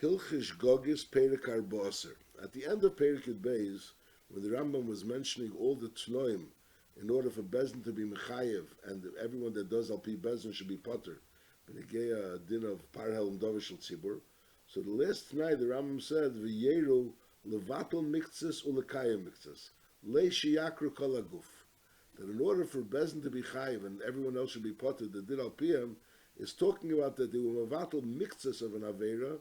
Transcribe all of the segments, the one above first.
Hilchish Gogis Perik Arboser. At the end of Perik Yud Beis, when the Rambam was mentioning all the Tnoim, in order for Bezin to be Mechayev, and everyone that does Alpi Bezin should be Potter, Benegeya din of Parhel and Dovishal Tzibur. So the last night the Rambam said, V'yeru levatel miktzis ulekayim miktzis, le sheyakru kol haguf. That in order for Bezin to be Chayev and everyone else should be Potter, the din Alpiyam is talking about that they were mevatel miktzis of an Aveira,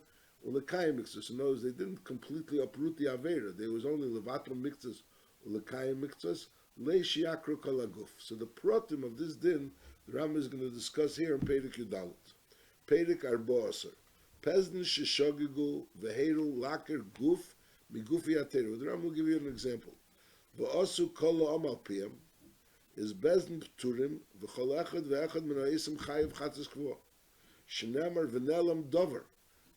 ulekayim miktzis. In other words, they didn't completely uproot the Aveira. There was only levatel miktzis ulekayim miktzis, le sheyakru kol haguf. So the protim of this din, the Rambam is going to discuss here in Perek Yudalit. Perek Arba Aser. Pezdin sheshogigu veheru laker guf migufi ateru. The Rambam will give you an example. V'asu kol ha'am alpiyam is bezdin pturim v'chol echad ve'echad min ha'isim chayiv chatzis kvo. Shenemar v'nelam dover.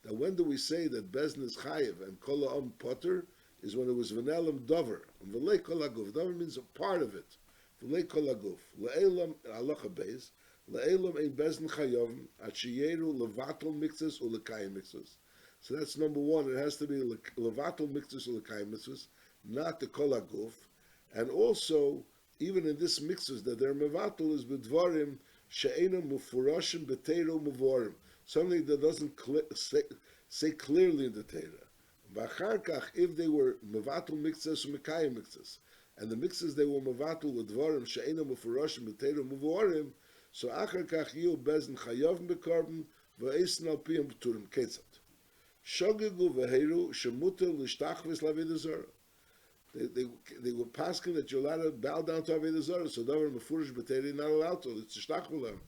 That when do we say that bezdin is chayiv and kol ha'am potter is when it was v'nelam dover. And v'lei kol haguf. Dover means a part of it. V'lei kol haguf. Le'elam halacha beis. Le'elam ein bezdin chayovim at sheyeru levatel miktzas or lekayim miktzas. So that's number one. It has to be levatel miktzas or lekayim miktzas, not the kol haguf. And also, even in this miktzas that they're mevatel is bedvarim she'enam mufurashim b'teiro muvorim. Something that doesn't say clearly in the Torah. V'acharkach, if they were mevatel miktzas or mekayim miktzas, and the miktzas they were mevatel with dvarim she'enam mufurashim b'teiro muvorim, so achar kach yiu bezin chayovim bekarben v'eisen al piyam p'turim ketzat. Shogegu v'heru shemuter l'shtachvis l'aveda zara. They were pasking that you're allowed to bow down to aveda zara, so davar mefurish b'teri not allowed to. It's shtachvilam.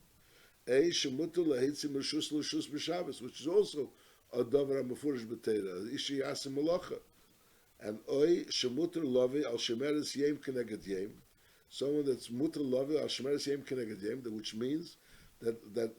Shemuter l'hitzim rishus l'shus b'shabbos, which is also a davar mefurish b'teri. Ishi yasim malacha. And shemuter lavi al shemeres yem keneged yem. Someone that's mutar lavi al shemeres yem keneged yem, which means that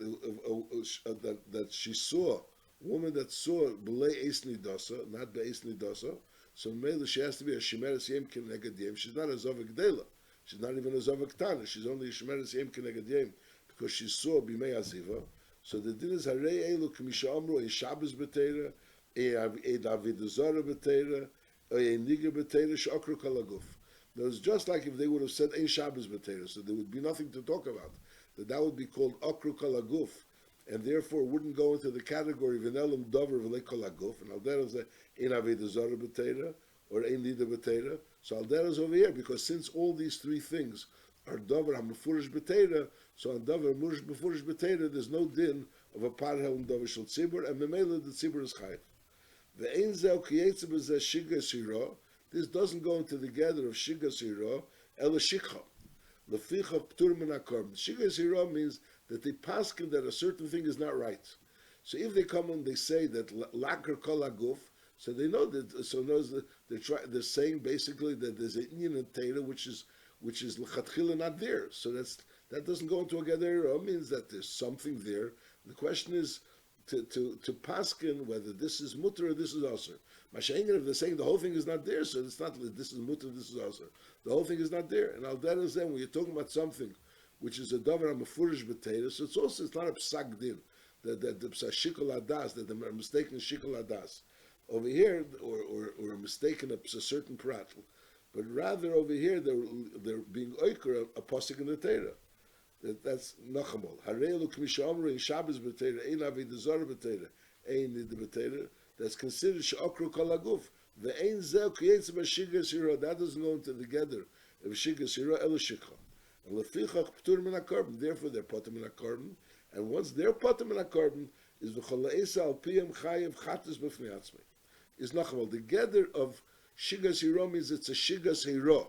she saw, a woman that saw b'lei eis nidasa, not be'eis nidasa, so maybe she has to be a shemeres yem keneged yem. She's not a zavak dela. She's not even a zavak tana. She's only a shemeres yem keneged yem because she saw b'mei aziva. So the din is harei elu k'misha amru a Shabbos b'teira, a David Zara b'teira, a niger b'teira she'akru kol haguf. It was just like if they would have said Ein Shabbos B'Teira, so there would be nothing to talk about. That would be called Akru Kol Haguf, and therefore wouldn't go into the category V'nelam Dover V'lei Kol Haguf, and Aldera is Ein Aveda Zara B'Teira, or Ein Nida B'Teira. So Aldera is over here, because since all these three things are Dover HaMefurish B'Teira, so on Dover Mefurish B'Teira, there's no din of a Parhel and Dover Shel Tzibur, and Memela the Tzibur is Chayiv. V'ein Zeu Kiyetze B'Zeh Shiga Shira. This doesn't go into the gather of Shiga Sira, Ela Shikha. Leficha Ptur Min HaKorban. Shiga Sira means that they paskin that a certain thing is not right. So if they come and they say that Laker Kol Haguf, so they know that, so knows that they're saying basically that there's an Indian Torah which is L'chatchila not there. So that doesn't go into a gather. It means that there's something there. The question is to paskin whether this is mutter or this is aser. Mashengen, if they're saying the whole thing is not there, so it's not this is mutter, this is aser. The whole thing is not there. And al derech zeh, when you're talking about something which is a davar hamefurish b'teira, so it's not a psak din that the psak shikol hadas, that they're mistaken shikol hadas over here, or a mistaken a certain prat, but rather over here they're being oiker a pasuk in the Torah. That's nachamol. Harelu k'misha amru in Shabbos b'teira, ein avida zara b'teira, ein nida b'teira. That's considered she'okru kol haguf. Ve'ein zeh k'yetz b'shiga sira. That doesn't go into the gather of shiga sira ela shikha. And lefichach p'tur min hakorban. Therefore, they're potem min hakorban. And once they're potem min hakorban, is v'chol ha'esa al piyam chayev chatas b'fnei atzmei. Is nachmal. The gather of shiga sira means it's a shiga sira.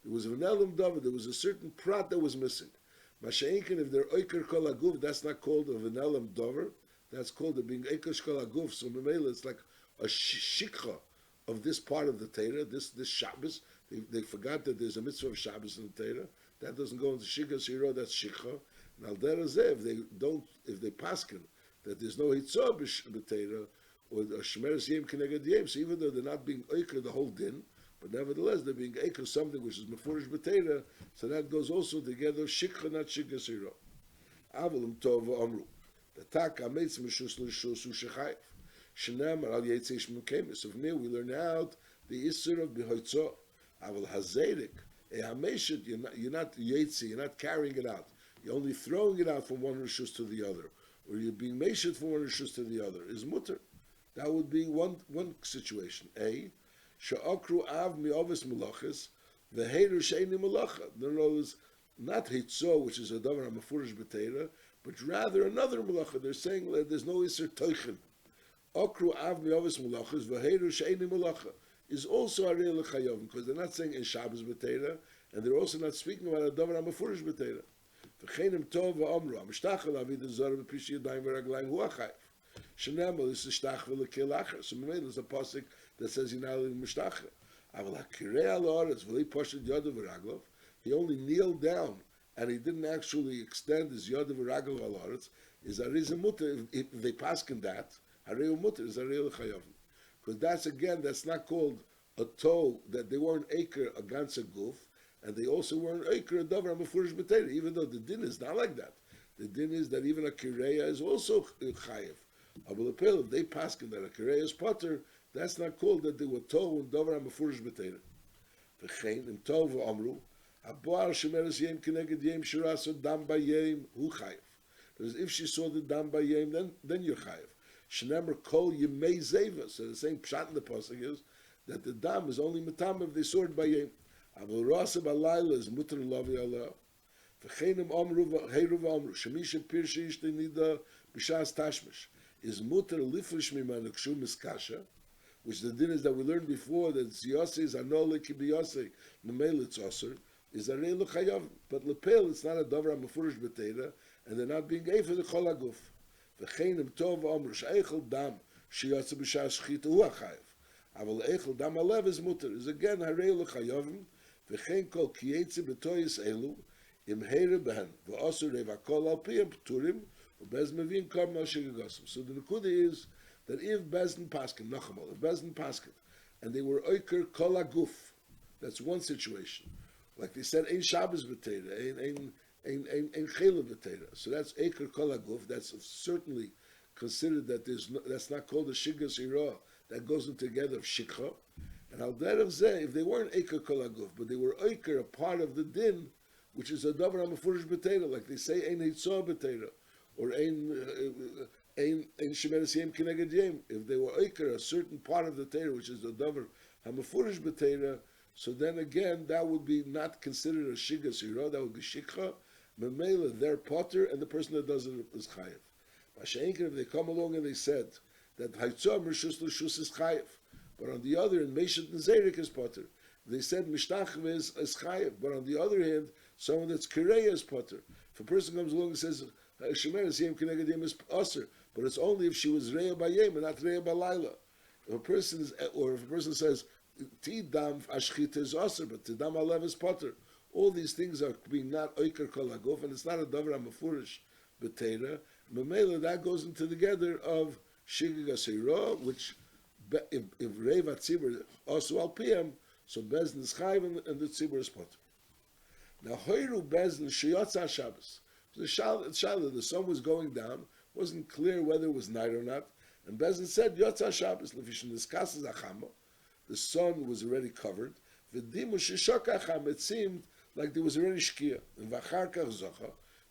There was an elam davar. There was a certain prat that was missing. Masha'inkin, if they're oiker kol haguf, that's not called a v'nelam davar. That's called the being Eikosh Kol Haguf. So Memela, it's like a shikha of this part of the Torah, this Shabbos. They forgot that there's a mitzvah of Shabbos in the Torah. That doesn't go into Shigga Shiro, that's shikha. And al derech zeh, if they paskin that there's no hitzah b'Torah or Shemeres Yem Keneged Yem, so even though they're not being oiker the whole din, but nevertheless they're being oiker something which is mefurish b'Torah, so that goes also together shikha, not Shigga Shiro. Avalim tov amru. The tak ametz mishus l'shus u'shechayv. Shenem al Yetzei Shmukemis. So from here we learn out the Isser of Behoitzo. Aval Hazerik, a Hameshet, you're not Yetzei, you're not carrying it out. You're only throwing it out from one Rishus to the other. Or you're being Meshet from one Rishus to the other. Is Mutter. That would be one situation. A, Sha'akru Av Mi'ovis Melachis, the Heiru Sheini Melacha. In other words, not Hitzo, which is a Davar HaMefurish B'Teira, but rather another Melacha. They're saying that there's no Isser Teuchen. Akru Av Mi'ovis Melachis, the Heiru Sheini Melacha is also Arei L'Chayovim, because they're not saying in Shabbos B'Teira, and they're also not speaking about a Davar HaMefurish B'Teira. V'chenim Tov V'Omru, HaMishtach Elavid Zor V'Pishi Yadayim V'Raglayim Hu Achayiv. Shenamel is Shtach V'Lekil Acher. So maybe there's a pasuk that says you're not in Mishtach. Aval HaKirei Al Haaretz V'Li Poshet Yodav V'Raglov. He only kneeled down and he didn't actually extend his Yodav V'Raglov Al Haaretz. Is Ariza Mutter, if they paskin that, Harei Mutter is Arei L'Chayovim. Because that's not called a toe, that they weren't Aker against a goof, and they also weren't Aker a Davar HaMefurish B'Teira, even though the din is not like that. The din is that even a Kireya is also Chayiv. If they paskin that a Kireya is Potter, that's not called that they were toe and Davar HaMefurish B'Teira. V'chein, im tov v'amru, Aboar shemeres yem keneged yem shiraso dam bayem hu Chayiv. Because if she saw the dam bayem, then you're Chayiv. Shnemer kol yemei zeva. So the same pshat in the pasuk is that the dam is only matam if they saw it by yem. Avol rasa balayla is mutter lavi Allah. V'chenim amru v'heiru v'amru shemisha pirshi ishte nida b'shas tashmish is mutter lifrish mimanu kshu miskasha, which the din is that we learned before that ziyase is anole kibiyase memel it's aser is arei l'chayav, but lepel it's not a davar HaMefurish B'Teira, and they're not being gave for the chol haguf. V'chenim tov v'amru she'echel dam sheyatze b'shas shchita hu achayiv. Aval echel dam alev is mutter is again harei l'chayavim. V'chein kol kiyetze b'toyis elu im heire behen v'osur revakol al piyam p'turim u'bez mevin kam al Shegagos. So the nekuda is that if Bezdin paskin nachamal, if Bezdin paskin, and they were oiker kol haguf, that's one situation. Like they said, ein Shabbos B'Teira, ein Chela B'Teira. So that's Eker Kol HaGuf. That's certainly considered that that's not called a Shigas Ira. That goes in together of Shikha. And Al Derav Zeh, if they weren't Eker Kol HaGuf, but they were Eker, a part of the din, which is a Davar HaMefurish B'Teira, like they say, ein Hitzah B'Teira, or ein Shemeres Yem Keneged Yem. If they were Eker, a certain part of the Teira, which is the Davar HaMefurish B'Teira, so then again, that would be not considered a Shigas Ira, that would be Shikha. Memela, their potter, and the person that does it is Chayiv. Mashenkin, if they come along and they said that Haitzah Rishus L'Shus is Chayiv, but on the other hand, Meshet and Zerik is potter. They said Mishtachv is Chayiv, but on the other hand, someone that's Kireya is potter. If a person comes along and says, Shemeres Yem Keneged Yem is Aser, but it's only if she was Reya Bayem and not Reya Balayla. If a person says, Tidam Ashchita is Aser, but Tidam Alev is potter. All these things are being not oiker kol haguf, and it's not a davar HaMefurish B'Teira. Memela, that goes into the together of Shegagos Ira, which if Reiv HaTzibur also al piyam, so Bezdin is Chayiv and the Tzibur is potter. Now Hoiru Bezdin Sheyotza Shabbos. The sun was going down, wasn't clear whether it was night or not, and Bezdin said Yotza Shabbos Lefishin Niskas Achama. The sun was already covered. V'dimu sheshok acham. It seemed like there was already shkia, and v'acharkach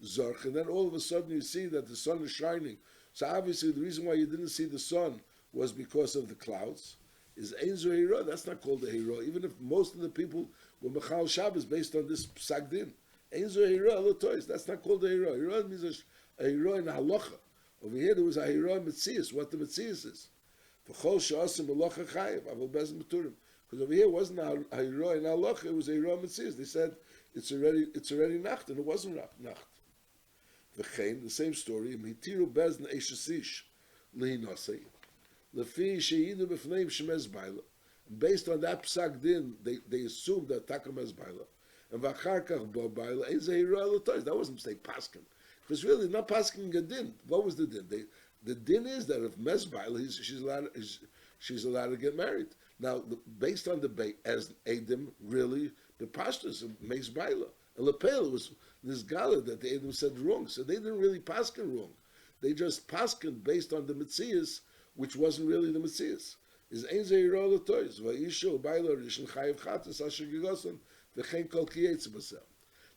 zorch, and then all of a sudden you see that the sun is shining. So obviously the reason why you didn't see the sun was because of the clouds. Is ein zo hira? That's not called a hira, even if most of the people were mechal Shabbos based on this psagdin. Ein zo hira lotois. That's not called a hira. Hira means a hira in halacha. Over here there was a hira in metzias. What the metzias is? V'chol she'asim melacha chayiv avol bezin b'turim. Because over here wasn't a hira in halacha, it was a hira metzias. They said it's already nacht, and it wasn't nacht. V'chein, the same story. Mitiru bezin eishasish lehinasei lefi sheyidu b'fneim shemez baila. Based on that psak din, they assumed that takamez baila, and v'acharkach bo baila ein zehira elotois. That wasn't mistake paskin. Because really not paskin a din. What was the din? The din is that if mez baila, she's allowed to get married. Now, based on the as Adam, really, the pastors of Meis Baila. And Lepel was this gala that the Adam said wrong. So they didn't really paskin wrong. They just paskin based on the Metzias which wasn't really the Metzias. Is ein zeiro l'tois, va'isha u'bayla rishon chayiv chatas asher gigoson v'chein kol kiyetz b'sem.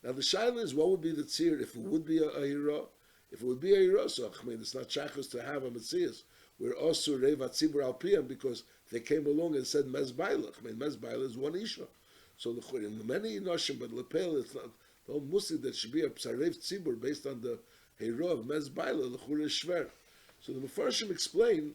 Now the shaila is, what would be the tzir if it would be a hira? If it would be a hira, so I mean, it's not shachos to have a Metzias. We're also reva tzibur al piyam because they came along and said mezbaila. I mean, mezbaila is one isha. So in many noshim, but lepel, it's not the whole musi that should be a psarev tzibur based on the hira of mezbaila l'chur is shver. So the Mefarshim explain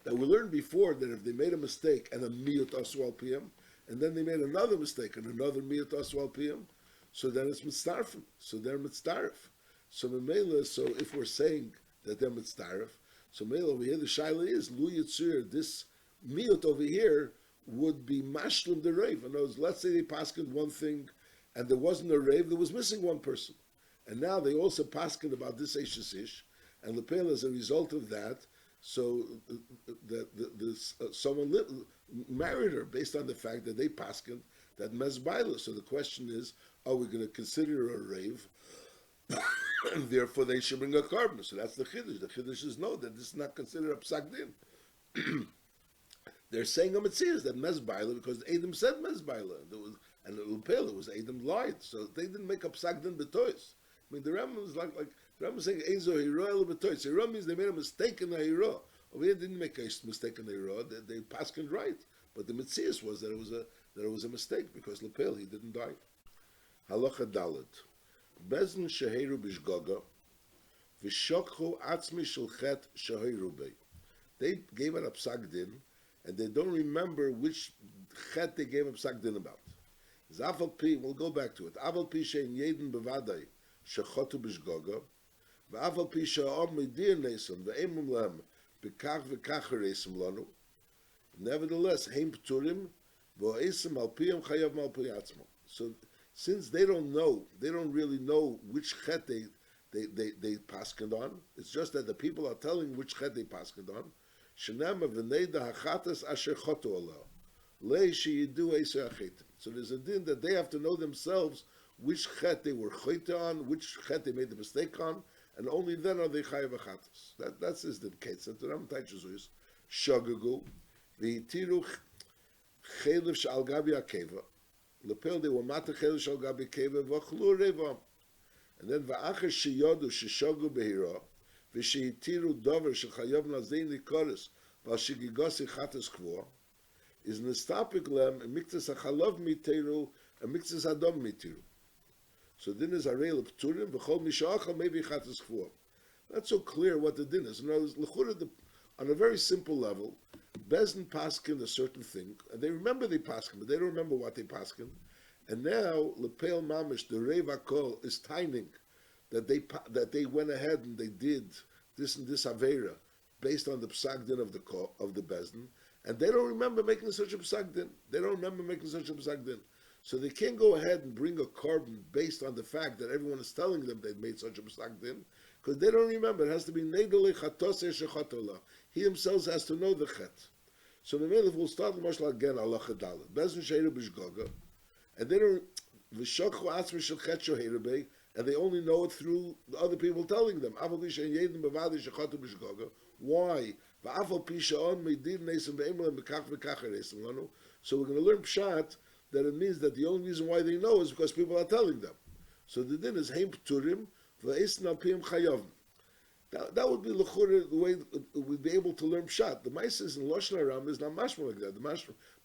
that we learned before that if they made a mistake and a miyut asu al piyam, and then they made another mistake and another miyut asu al piyam, so then it's mitzdarfim. So they're mitzdarf. So Memela, so if we're saying that they're mitzdarf, so Mela over here the shaila is lu yitzur. This miyut over here would be mashlim the rave. In other words, let's say they paskened one thing, and there wasn't a rave, there was missing one person, and now they also paskened about this eishes ish, and lepel as a result of that, so someone married her based on the fact that they paskened that mezbaila. So the question is, are we going to consider her a rave? And therefore they should bring a carbon. So that's the chiddush. The chiddush is no, that this is not considered a psak din. They're saying a metzias that mezbaila because Adam said mezbaila. And the lepel, it was Adam lied, so they didn't make a psak din betois. I mean, the Rambam is like the Rambam is saying Eizo hira el betois. Hira means they made a mistake in the hira. Over here, they didn't make a mistake in the hira. They paskened right, but the metzias was that it was a mistake because lepel he didn't die. Halacha dalet. Bezin sheheru bishgoga, v'shokchu atzmi shel chet sheheru bei. They gave it a psak din, and they don't remember which chet they gave a psak din about. Zafal pi, we'll go back to it. Aval pi shein yedin bevadai shechotu bishgoga, v'aval pi she'om midir nesim ve'emum lehem b'kach v'kach haresim lanu. Nevertheless, heim pturim v'oesim al piyam chayav mal pi atzmo. So since they don't really know which chet they paskened on. It's just that the people are telling which chet they paskened on. Shenema v'neida hachatas asher chotu Allah. Lei sheyidu eser achetim. So there's a din that they have to know themselves which chet they were chote on, which chet they made the mistake on, and only then are they chayav hachatas. That's his din case. And the Ram teaches us Shegagos v'itiru chelev she'al gabi akeva. Lepel they were matachel shal gabi keva v'achlu reva, and then va'acher sheyodu sheshogu behira v'shehitiru dover shechayav nazein likoris v'ashigigos ichatas kvo is nestapik lem a miktzas hachalav miteru a miktzas adom miteru. So din is arei lepturim v'chol mishachal maybe ichatas kvo. Not so clear what the din is. In other words, l'chura on a very simple level. Bezin paskin a certain thing, and they remember they paskin, but they don't remember what they paskin. And now lepel mamish the reva kol is tining that they went ahead and they did this and this avera based on the psak din of the bezin, and they don't remember making such a psak din. They don't remember making such a psak din, so they can't go ahead and bring a carbon based on the fact that everyone is telling them they've made such a psak din, because they don't remember. It has to be neidole chatos shechatola. He himself has to know the chet. So the Melech will start the Mashal again, Allah Chadalet. Bezin Sheheru Bishgoga, and they don't, V'shokchu atzmi shel chet sheheru bei, and they only know it through the other people telling them. Aval pi she'en yedin bevadi shechotu bishgoga. Why? V'aval pi she'on meidin nesim ve'emlem b'kach v'kach haresim lanu. So we're going to learn pshat that it means that the only reason why they know is because people are telling them. So the din is heim pturim v'eisn al piyam chayavim. That would be the way we'd be able to learn pshat. The ma'ases in Lashon Haram is not mashma like that. The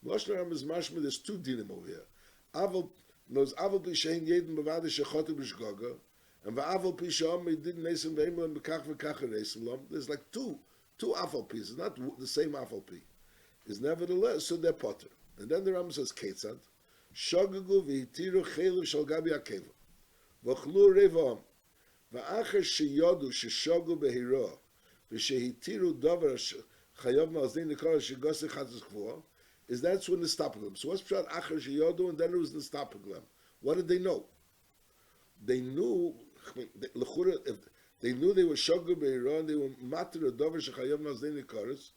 Lashon Haram is mashma. There's two dinim over here. Aval pi shein yedin bevadi shechotu b'shgoga, and va'aval pi she'om meidin nesim ve'emlem b'kach v'kach haresim lanu. There's like two aval pis. It's not the same aval pi. It's nevertheless so they're potter. And then the Rambam says ketzad Shegagos v'hitiru chelev shal gabi akeva v'achlu revam. Va'acher sheyodu sheshogu behira v'shehitiru davar chayav malzein nikol shegos ichatas kvo is that's when the stapaglam. So what's pshat acher sheyodu and then it was the stapaglam. What did they know? They knew if they knew they were shogu behira and they were matir davar shechayav malzein nikoros,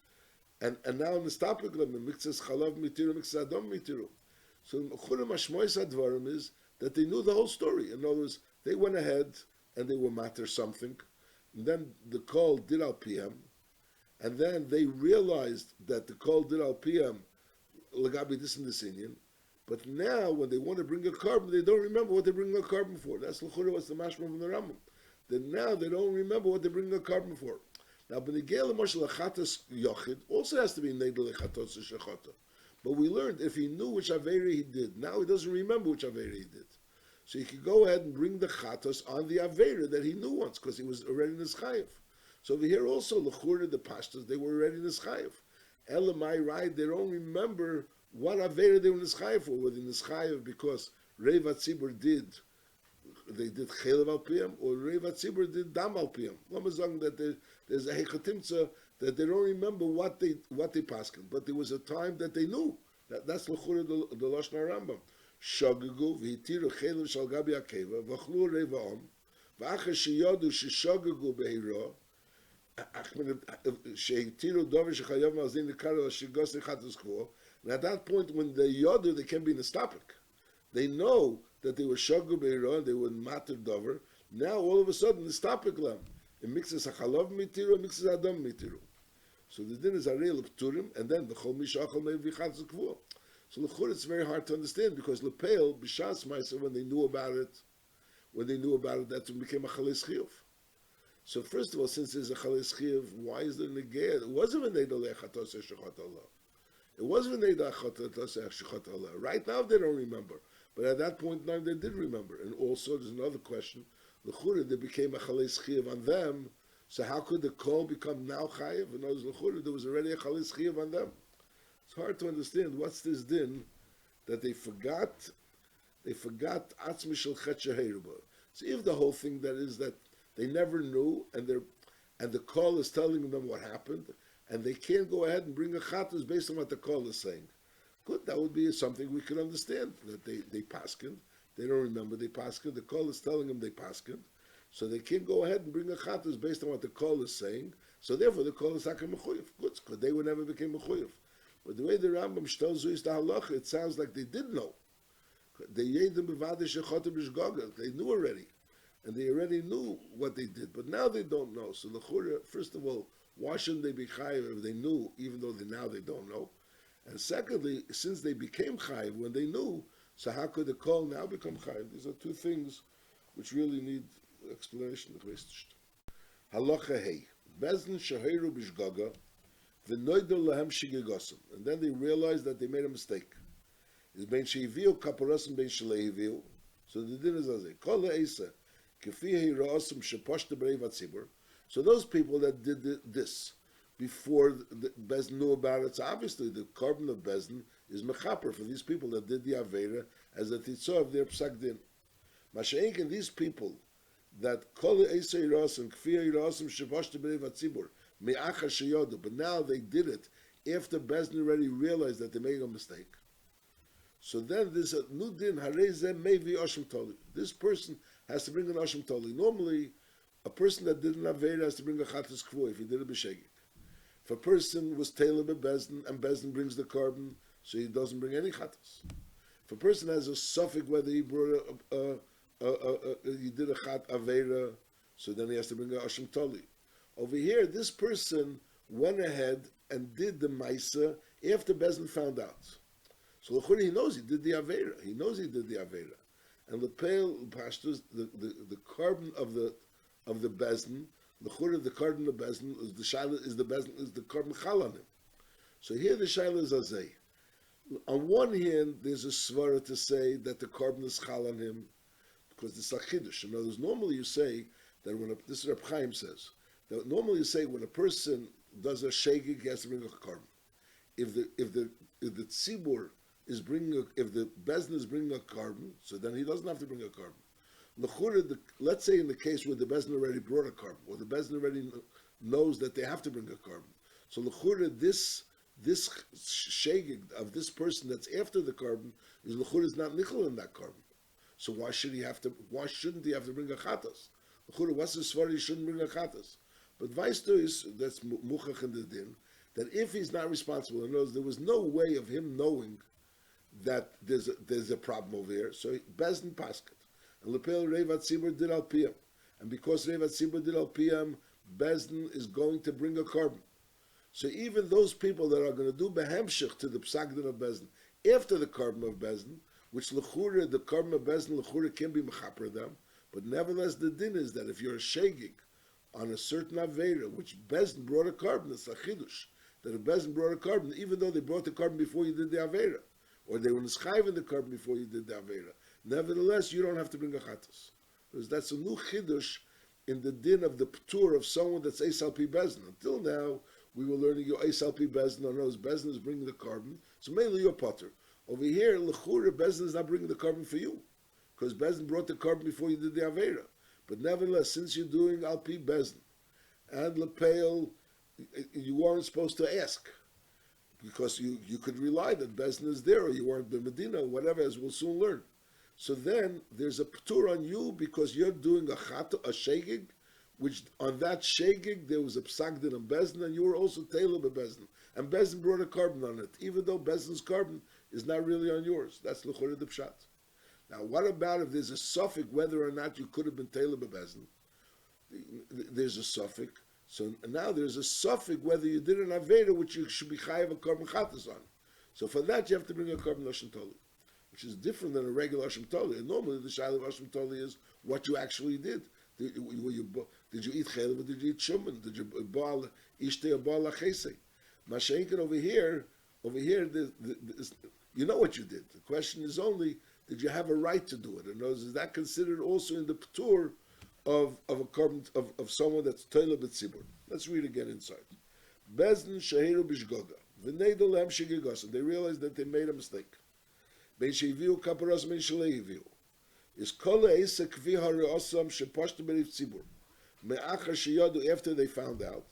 and now in the stapaglam in mixes chalav mitiru mixes adam mitiru. So l'chura mashmois advarim is that they knew the whole story. In other words, they went ahead and they were matter something, and then the call did al PM, and then they realized that the Kol did al Piyam Lagabi this and this Indian. But now, when they want to bring a carbon, they don't remember what they're bringing a carbon for. That's l'chura what's the mashma from the Rambam. Then now they don't remember what they're bringing a carbon for. Now, Benigel Moshe Lachatas Yochid also has to be Negel Lechatos Shechata. But we learned if he knew which Avera he did, now he doesn't remember which Avera he did. So he could go ahead and bring the Chatos on the Avera that he knew once, because he was already in his Chayiv. So over here also, l'chura, the Pashtas, they were already in his Chayiv. Elamai, right, they don't remember what Avera they were in his Chayiv for. Were they in his Chayiv because Reva Tzibur did Chelev al Piyam, or Reva Tzibur did Dam al Piyam. Lamazang that there's a Hechatimtza that they don't remember what they paskin, but there was a time that they knew. That's l'chura the Lashon Rambam. Shagagu v'hitiru Chelev shal gabi akeva v'chlu Reva Om v'achar sheyodu sheshagagu behira shehitiru dover shechayav mazin l'karel shegos lechatos kvo. And at that point, when they yodu, they can be in the stopik. They know that they were shagu behira, they were matir dover. Now all of a sudden, the stopik lam. It mixes hachalav mitiru, it mixes adam mitiru. So the din is arei l'pturim, and then the chol mishachol mevi chatzuk kvuah. So l'chur, it's very hard to understand because lepeil b'shas ma'aser, when they knew about it, that's when it became a chalei chiyuv. So first of all, since there's a chalei chiyuv, why is there neged? It wasn't when they lechatos eshachat Allah. It wasn't when they eshachat Allah. Right now they don't remember, but at that point in time they did remember. And also there's another question: l'chur, there became a chalei chiyuv on them. So how could the call become now chayiv? In other words, there was already a chalei chiyuv on them. It's hard to understand what's this din that they forgot atzmi shel chet sheheruba. So if the whole thing that is that they never knew and the call is telling them what happened and they can't go ahead and bring a chatus based on what the call is saying. Good, that would be something we could understand that they paskin. They don't remember they paskin. The call is telling them they paskin. So they can't go ahead and bring a chatus based on what the call is saying. So therefore the call is hakem mechuyev. Good, because they would never became mechuyev. But the way the Rambam tells is the halacha, it sounds like they did know. They knew already, and they already knew what they did. But now they don't know. So the chura, first of all, why shouldn't they be chayiv if they knew, even though now they don't know? And secondly, since they became chayiv when they knew, so how could the call now become chayiv? These are two things which really need explanation. Halacha hey, bezin shahiru b'shgaga. And then they realized that they made a mistake. It's ben sheivio kaparosim ben shleivio. So the din is as kol leisa kefi heirasim sheposhte b'reiv hatzibur. So those people that did this before the Bezdin knew about it, so obviously the carbon of Bezdin is mechaper for these people that did the avera as a titzah of their psak din. Masha'ink and these people that kol leisa heirasim kefi heirasim sheposhte b'reiv hatzibur. But now they did it after Bezdin already realized that they made a mistake. So then there's a new din, maybe Ashim Toli. This person has to bring an Ashim Toli. Normally, a person that didn't have Veda has to bring a Chatas Kvu if he did a B'Shegik. If a person was Taylor Bezdin and Bezdin brings the carbon, so he doesn't bring any Chatas. If a person has a suffix whether he brought he did a Chat Avera, so then he has to bring a Ashim Toli. Over here, this person went ahead and did the Maisa after Bezdin found out. So he knows he did the Avera. He knows he did the Avera. And the pale pashtus, the carbon of the Bezdin, the carbon of Bezdin is the Shaila is the carbon Chalanim. So here the Shaila is Azay. On one hand, there's a svara to say that the carbon is Chal on him because it's a Chiddush. In other words, normally you say that this is Reb Chaim says. Normally you say when a person does a shegig, he has to bring a carbon. If the tzibur is bringing if the bezdin is bringing a carbon, so then he doesn't have to bring a carbon. Let's say in the case where the bezdin already brought a carbon, or the bezdin already knows that they have to bring a carbon. So l'chura, this shegig of this person that's after the carbon is l'chura is not nichol in that carbon. So why shouldn't he have to bring a chatas? L'chura, what's the svar he shouldn't bring a chatas? But Vaistu is, that's Muchach in the Din, that if he's not responsible, in other words, there was no way of him knowing that there's a problem over here, so Bezdin Paskat. And Lepel Revat Tzibur did al Piyam. And because Revat Tzibur did al Piyam, Bezdin is going to bring a carbon. So even those people that are going to do behemshich to the psagdin of Bezdin after the carbon of Bezdin, which l'chura, the carbon of Bezdin l'chura can be mechaper them, but nevertheless the din is that if you're a shegig on a certain avera, which Bezdin brought a carbon, it's a chidush, that if Bezdin brought a carbon, even though they brought the carbon before you did the avera, or they were nischayiv in the carbon before you did the avera, nevertheless you don't have to bring a chatos, because that's a new chidush in the din of the ptur of someone that's Eis al pi Bezdin. Until now, we were learning your Eis al pi Bezdin, or knows Bezdin is bringing the carbon, so mainly you're potter. Over here, l'chura, Bezdin is not bringing the carbon for you, because Bezdin brought the carbon before you did the avera. But nevertheless, since you're doing al pi Bezdin, and lepeil, you weren't supposed to ask, because you could rely that Bezdin is there, or you weren't the Medina, or whatever, as we'll soon learn. So then there's a ptur on you because you're doing a shegig, which on that shegig there was a psagdin on Bezdin, and you were also tailor by Bezdin, and Bezdin brought a carbon on it, even though Bezdin's carbon is not really on yours. That's l'chorah the pshat. Now, what about if there's a suffix whether or not you could have been tailor by Bezdin? There's a suffix. So now there's a suffix whether you did an aveda which you should be chayav a carbon chatas on. So for that you have to bring a carbon lashon toli, which is different than a regular Hashem Toli. And normally the shaila of Hashem Toli is what you actually did. Did you eat chelev or did you eat shuman? Did you baal ishte or baal achesei? Mashenkin over here, you know what you did. The question is only, did you have a right to do it? And is that considered also in the ptur of a carbon of someone that's toilet b'tzibur? Let's read again inside. Bezdin sheheru b'shgoga v'neidu lehem shegagos. They realized that they made a mistake. Beisheviu kaparos meishleiviu is kol eisa kvi hareosam sheposhtu b'rif tzibur me'achar sheyadu after they found out.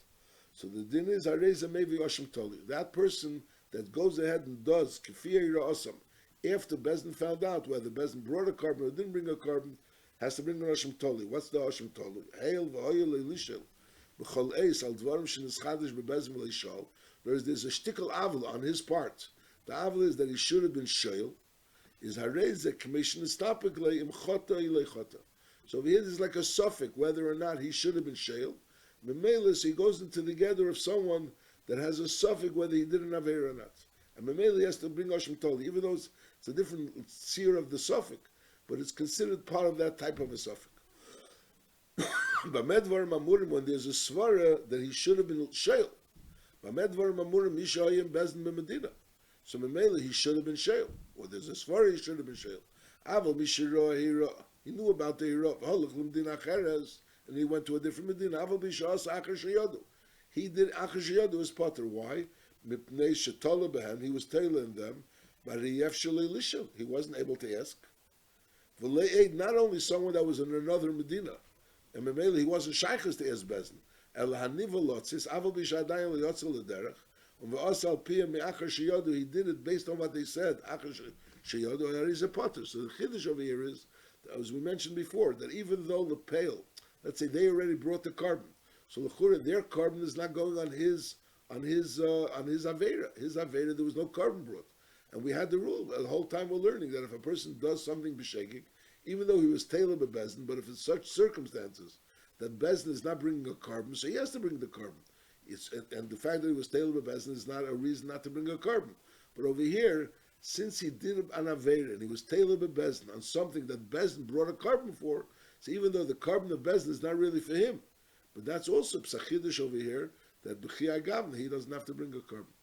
So the din is hareza mevi Hashem Toli. That person that goes ahead and does kfi hareosam after Bezdin found out whether Bezdin brought a carbon or didn't bring a carbon has to bring an Hashem Toli. What's the Hashem Toli? Hail v'hoyel leilishel b'chol eis al dvarim shenischadish b'Bezdin v'leishal. There's a shtickle avil on his part. The avil is that he should have been shoyel. Is hareza commission is topically im chota ilay chota. So over here there's like a suffix whether or not he should have been shayl. Memelis he goes into the gather of someone that has a suffix whether he did an aver or not. And Memeli has to bring Hashem Toli, even though it's a different seer of the suffix, but it's considered part of that type of a suffix. Bamedvar Mamurim, when there's a svara that he should have been shayl. Bamedvar Mamurim Mishayim Bezdin B'Medina. So Memeli he should have been shayl. Or there's a svara he should have been shayl. Aval Mishiro Hira. He knew about the Hira. And he went to a different Medina. Aval Mishas Achar Shayadu. He did Achar Shayadu as potter. Why? Mipnei Shetola Behen. He was tailoring them. But he wasn't able to ask. Not only someone that was in another Medina. And Memeli he wasn't shaykhs to ask Bezdin. El Haniva Lotzis. Aval Bishadayin Liyotzel L'derech. He did it based on what they said. He's a potter. So the chiddush over here is, as we mentioned before, that even though the pale, let's say they already brought the carbon, so their carbon is not going on his avera. His avera there was no carbon brought, and we had the rule the whole time we're learning that if a person does something b'shegig, even though he was tailor b'bezdin, but if it's such circumstances that bezdin is not bringing a carbon, so he has to bring the carbon. And the fact that he was tailor b'bezdin is not a reason not to bring a carbon. But over here, since he did an avera and he was tailor b'bezdin on something that bezdin brought a carbon for, so even though the carbon of bezdin is not really for him, but that's also psachidish over here that b'chiyah gavna he doesn't have to bring a carbon.